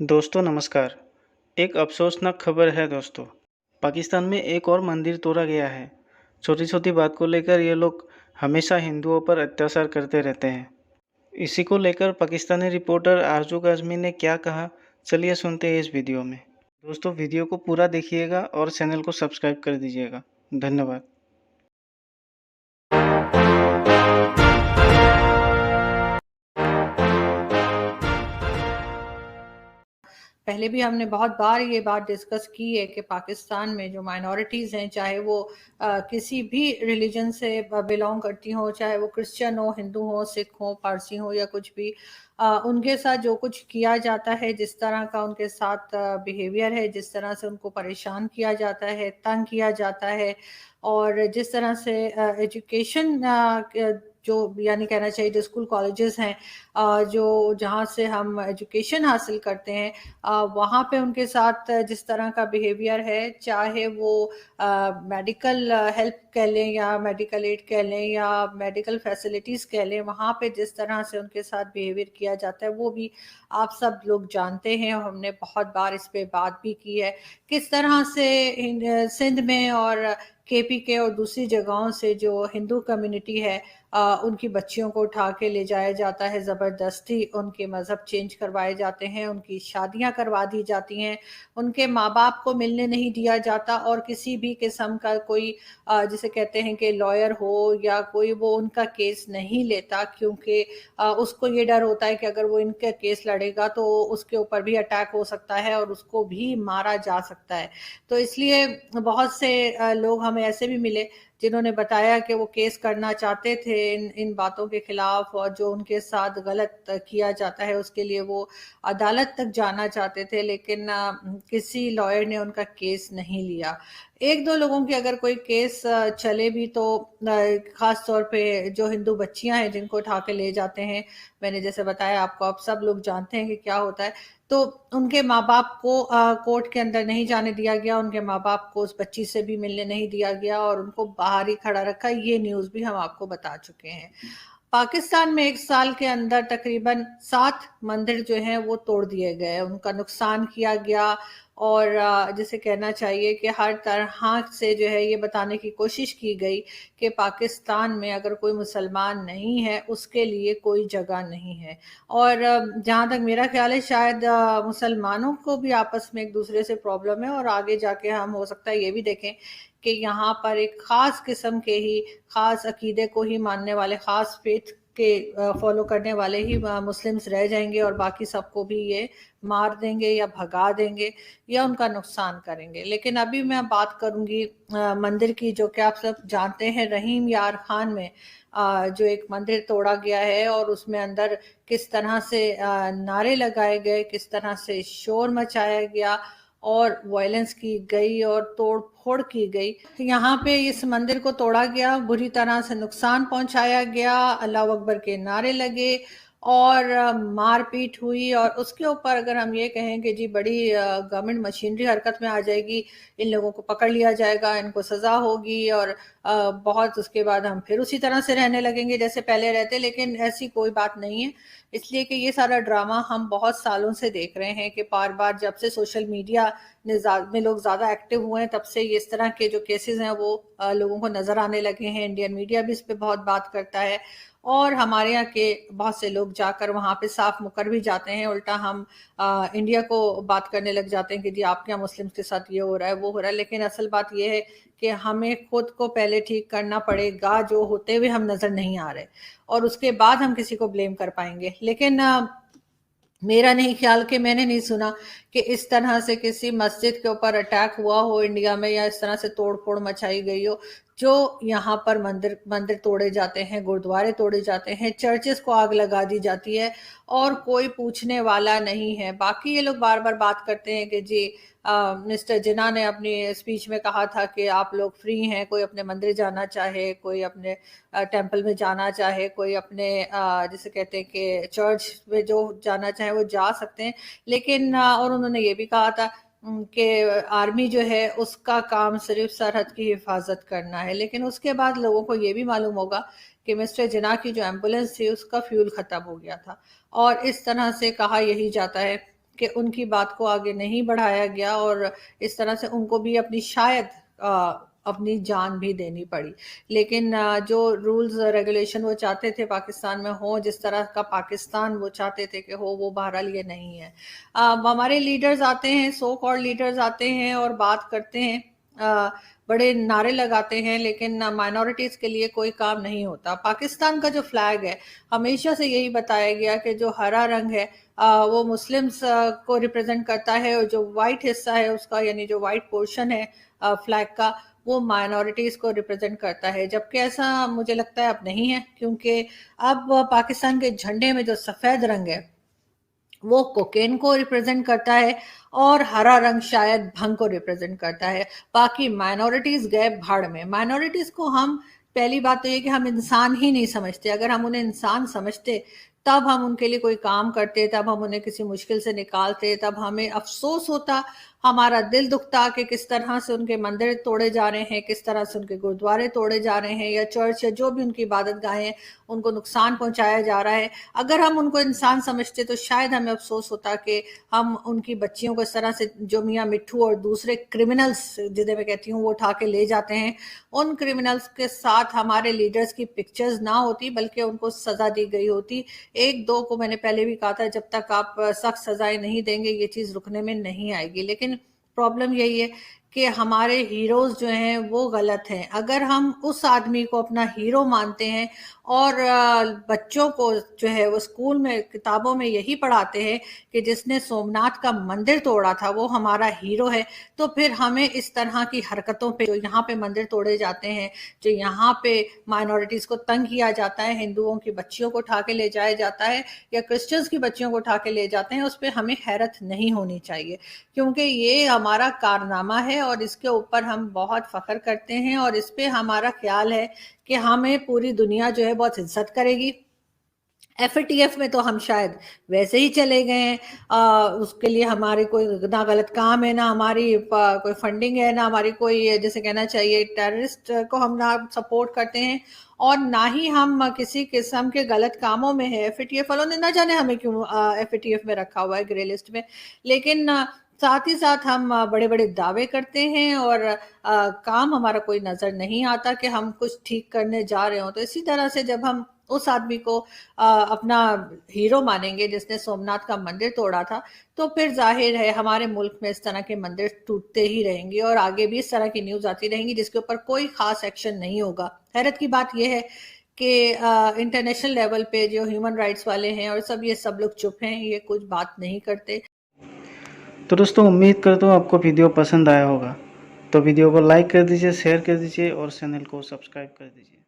दोस्तों नमस्कार। एक अफसोसनाक खबर है दोस्तों। पाकिस्तान में एक और मंदिर तोड़ा गया है। छोटी छोटी बात को लेकर ये लोग हमेशा हिंदुओं पर अत्याचार करते रहते हैं। इसी को लेकर पाकिस्तानी रिपोर्टर आरजू काज़मी ने क्या कहा, चलिए सुनते हैं इस वीडियो में। दोस्तों वीडियो को पूरा देखिएगा और चैनल को सब्सक्राइब कर दीजिएगा। धन्यवाद। पहले भी हमने बहुत बार ये बात डिस्कस की है कि पाकिस्तान में जो माइनॉरिटीज़ हैं, चाहे वो किसी भी रिलीजन से बिलोंग करती हों, चाहे वो क्रिश्चियन हो, हिंदू हो, सिख हो, पारसी हो या कुछ भी, उनके साथ जो कुछ किया जाता है, जिस तरह का उनके साथ बिहेवियर है, जिस तरह से उनको परेशान किया जाता है, तंग किया जाता है, और जिस तरह से एजुकेशन जो यानी कहना चाहिए जो स्कूल कॉलेजेस हैं, जो जहाँ से हम एजुकेशन हासिल करते हैं, वहाँ पे उनके साथ जिस तरह का बिहेवियर है, चाहे वो मेडिकल हेल्प कह लें या मेडिकल एड कह लें या मेडिकल फैसिलिटीज़ कह लें, वहाँ पे जिस तरह से उनके साथ बिहेवियर किया जाता है वो भी आप सब लोग जानते हैं और हमने बहुत बार इस पे बात भी की है। किस तरह से सिंध में और केपी के और दूसरी जगहों से जो हिंदू कम्युनिटी है, उनकी बच्चियों को उठा के ले जाया जाता है, ज़बरदस्ती उनके मज़हब चेंज करवाए जाते हैं, उनकी शादियां करवा दी जाती हैं, उनके माँ बाप को मिलने नहीं दिया जाता, और किसी भी किस्म का कोई जिसे कहते हैं कि लॉयर हो या कोई, वो उनका केस नहीं लेता, क्योंकि उसको ये डर होता है कि अगर वो इनका केस लड़ेगा तो उसके ऊपर भी अटैक हो सकता है और उसको भी मारा जा सकता है। तो इसलिए बहुत से लोग हमें ऐसे भी मिले जिन्होंने बताया कि वो केस करना चाहते थे इन बातों के खिलाफ, और जो उनके साथ गलत किया जाता है उसके लिए वो अदालत तक जाना चाहते थे, लेकिन किसी लॉयर ने उनका केस नहीं लिया। एक दो लोगों की अगर कोई केस चले भी तो खास तौर पे जो हिंदू बच्चियां हैं जिनको उठा के ले जाते हैं, मैंने जैसे बताया आपको, आप सब लोग जानते हैं कि क्या होता है, तो उनके माँ बाप को कोर्ट के अंदर नहीं जाने दिया गया, उनके माँ बाप को उस बच्ची से भी मिलने नहीं दिया गया और उनको बाहर ही खड़ा रखा। ये न्यूज़ भी हम आपको बता चुके हैं। पाकिस्तान में 1 साल के अंदर तकरीबन 7 मंदिर जो हैं वो तोड़ दिए गए, उनका नुकसान किया गया, और जिसे कहना चाहिए कि हर तरह से जो है ये बताने की कोशिश की गई कि पाकिस्तान में अगर कोई मुसलमान नहीं है उसके लिए कोई जगह नहीं है। और जहाँ तक मेरा ख्याल है शायद मुसलमानों को भी आपस में एक दूसरे से प्रॉब्लम है, और आगे जाके हम हो सकता है ये भी देखें कि यहाँ पर एक ख़ास किस्म के ही, ख़ास अकीदे को ही मानने वाले, ख़ास फेथ के फॉलो करने वाले ही मुस्लिम्स रह जाएंगे और बाकी सबको भी ये मार देंगे या भगा देंगे या उनका नुकसान करेंगे। लेकिन अभी मैं बात करूंगी मंदिर की, जो कि आप सब जानते हैं, रहीम यार खान में जो एक मंदिर तोड़ा गया है और उसमें अंदर किस तरह से नारे लगाए गए, किस तरह से शोर मचाया गया और वायलेंस की गई और तोड़ फोड़ की गई। यहाँ पे इस मंदिर को तोड़ा गया, बुरी तरह से नुकसान पहुंचाया गया, अल्लाह अकबर के नारे लगे और मारपीट हुई, और उसके ऊपर अगर हम ये कहें कि जी बड़ी गवर्नमेंट मशीनरी हरकत में आ जाएगी, इन लोगों को पकड़ लिया जाएगा, इनको सजा होगी और बहुत उसके बाद हम फिर उसी तरह से रहने लगेंगे जैसे पहले रहते, लेकिन ऐसी कोई बात नहीं है। इसलिए कि ये सारा ड्रामा हम बहुत सालों से देख रहे हैं कि बार बार जब से सोशल मीडिया में लोग ज़्यादा एक्टिव हुए हैं तब से इस तरह के जो केसेस हैं वो लोगों को नज़र आने लगे हैं। इंडियन मीडिया भी इस पे बहुत बात करता है और हमारे यहाँ के बहुत से लोग जाकर वहाँ पे साफ मुकर भी जाते हैं। उल्टा हम इंडिया को बात करने लग जाते हैं कि जी आपके यहाँ मुस्लिम्स के साथ ये हो रहा है, वो हो रहा है। लेकिन असल बात ये है कि हमें खुद को पहले ठीक करना पड़ेगा, जो होते हुए हम नज़र नहीं आ रहे, और उसके बाद हम किसी को ब्लेम कर पाएंगे। लेकिन मेरा नहीं ख्याल कि मैंने नहीं सुना कि इस तरह से किसी मस्जिद के ऊपर अटैक हुआ हो इंडिया में, या इस तरह से तोड़ फोड़ मचाई गई हो। जो यहाँ पर मंदिर मंदिर तोड़े जाते हैं, गुरुद्वारे तोड़े जाते हैं, चर्चेस को आग लगा दी जाती है और कोई पूछने वाला नहीं है। बाकी ये लोग बार बार बात करते हैं कि जी मिस्टर जिन्ना ने अपनी स्पीच में कहा था कि आप लोग फ्री हैं, कोई अपने मंदिर जाना चाहे, कोई अपने टेंपल में जाना चाहे, कोई अपने जिसे कहते हैं कि चर्च में जो जाना चाहे वो जा सकते हैं। लेकिन और उन्होंने ये भी कहा था कि आर्मी जो है उसका काम सिर्फ सरहद की हिफाजत करना है। लेकिन उसके बाद लोगों को ये भी मालूम होगा कि मिस्टर जिन्ना की जो एम्बुलेंस थी उसका फ्यूल खत्म हो गया था, और इस तरह से कहा यही जाता है کہ ان کی بات کو آگے نہیں بڑھایا گیا اور اس طرح سے ان کو بھی اپنی شاید اپنی جان بھی دینی پڑی. لیکن جو رولز ریگولیشن وہ چاہتے تھے پاکستان میں ہو، جس طرح کا پاکستان وہ چاہتے تھے کہ ہو، وہ بہرحال یہ نہیں ہے. ہمارے لیڈرز آتے ہیں، سو کالڈ لیڈرز آتے ہیں اور بات کرتے ہیں، بڑے نعرے لگاتے ہیں، لیکن مائنورٹیز کے لیے کوئی کام نہیں ہوتا. پاکستان کا جو فلیگ ہے ہمیشہ سے یہی بتایا گیا کہ جو ہرا رنگ ہے وہ مسلمز کو ریپرزینٹ کرتا ہے، اور جو وائٹ حصہ ہے اس کا، یعنی جو وائٹ پورشن ہے فلیگ کا، وہ مائنورٹیز کو ریپرزینٹ کرتا ہے. جبکہ ایسا مجھے لگتا ہے اب نہیں ہے، کیونکہ اب پاکستان کے جھنڈے میں جو سفید رنگ ہے وہ کوکین کو ریپرزینٹ کرتا ہے اور ہرا رنگ شاید بھنگ کو ریپرزینٹ کرتا ہے. باقی مائنورٹیز گئے بھاڑ میں. مائنورٹیز کو ہم، پہلی بات تو یہ کہ ہم انسان ہی نہیں سمجھتے. اگر ہم انہیں انسان سمجھتے تب ہم ان کے لیے کوئی کام کرتے، تب ہم انہیں کسی مشکل سے نکالتے، تب ہمیں افسوس ہوتا، ہمارا دل دکھتا کہ کس طرح سے ان کے مندر توڑے جا رہے ہیں، کس طرح سے ان کے گردوارے توڑے جا رہے ہیں، یا چرچ یا جو بھی ان کی عبادت گاہیں ہیں ان کو نقصان پہنچایا جا رہا ہے. اگر ہم ان کو انسان سمجھتے تو شاید ہمیں افسوس ہوتا کہ ہم ان کی بچیوں کو اس طرح سے، جو میاں مٹھو اور دوسرے کرمنلز جنہیں میں کہتی ہوں وہ اٹھا کے لے جاتے ہیں، ان کرمنلز کے ساتھ ہمارے لیڈرز کی پکچرز نہ ہوتی بلکہ ان کو سزا دی گئی ہوتی. ایک دو کو میں نے پہلے بھی کہا تھا، جب تک آپ سخت سزائیں نہیں دیں گے یہ چیز رکنے میں نہیں آئے گی. لیکن پرابلم یہی ہے کہ ہمارے ہیروز جو ہیں وہ غلط ہیں. اگر ہم اس آدمی کو اپنا ہیرو مانتے ہیں اور بچوں کو جو ہے وہ اسکول میں کتابوں میں یہی پڑھاتے ہیں کہ جس نے سومناتھ کا مندر توڑا تھا وہ ہمارا ہیرو ہے، تو پھر ہمیں اس طرح کی حرکتوں پہ، جو یہاں پہ مندر توڑے جاتے ہیں، جو یہاں پہ مائنورٹیز کو تنگ کیا جاتا ہے، ہندوؤں کی بچیوں کو اٹھا کے لے جایا جاتا ہے یا کرسچنز کی بچیوں کو اٹھا کے لے جاتے ہیں، اس پہ ہمیں حیرت نہیں ہونی چاہیے، کیونکہ یہ ہمارا کارنامہ ہے اور اس کے اوپر ہم بہت فخر کرتے ہیں اور اس پہ ہمارا خیال ہے کہ ہمیں پوری دنیا جو ہے بہت عزت کرے گی. ایف اے ٹی ایف میں تو ہم شاید ویسے ہی چلے گئے ہیں، اس کے لیے ہماری کوئی نہ غلط کام ہے، نہ ہماری کوئی فنڈنگ ہے، نہ ہماری کوئی، جیسے کہنا چاہیے ٹیررسٹ کو ہم نہ سپورٹ کرتے ہیں اور نہ ہی ہم کسی قسم کے غلط کاموں میں ہیں. ایف اے ٹی ایف والوں نے نہ جانے ہمیں کیوں ایف اے ٹی ایف میں رکھا ہوا ہے، گرے لسٹ میں. لیکن ساتھ ہی ساتھ ہم بڑے بڑے دعوے کرتے ہیں اور کام ہمارا کوئی نظر نہیں آتا کہ ہم کچھ ٹھیک کرنے جا رہے ہوں. تو اسی طرح سے جب ہم اس آدمی کو اپنا ہیرو مانیں گے جس نے سومناتھ کا مندر توڑا تھا، تو پھر ظاہر ہے ہمارے ملک میں اس طرح کے مندر ٹوٹتے ہی رہیں گے اور آگے بھی اس طرح کی نیوز آتی رہیں گی جس کے اوپر کوئی خاص ایکشن نہیں ہوگا. حیرت کی بات یہ ہے کہ انٹرنیشنل لیول پہ جو ہیومن رائٹس والے ہیں اور یہ سب لوگ چپ ہیں، یہ کچھ بات نہیں کرتے. تو دوستوں، امید کرتا ہوں آپ کو ویڈیو پسند آیا ہوگا. تو ویڈیو کو لائک کر دیجئے، شیئر کر دیجئے اور چینل کو سبسکرائب کر دیجئے.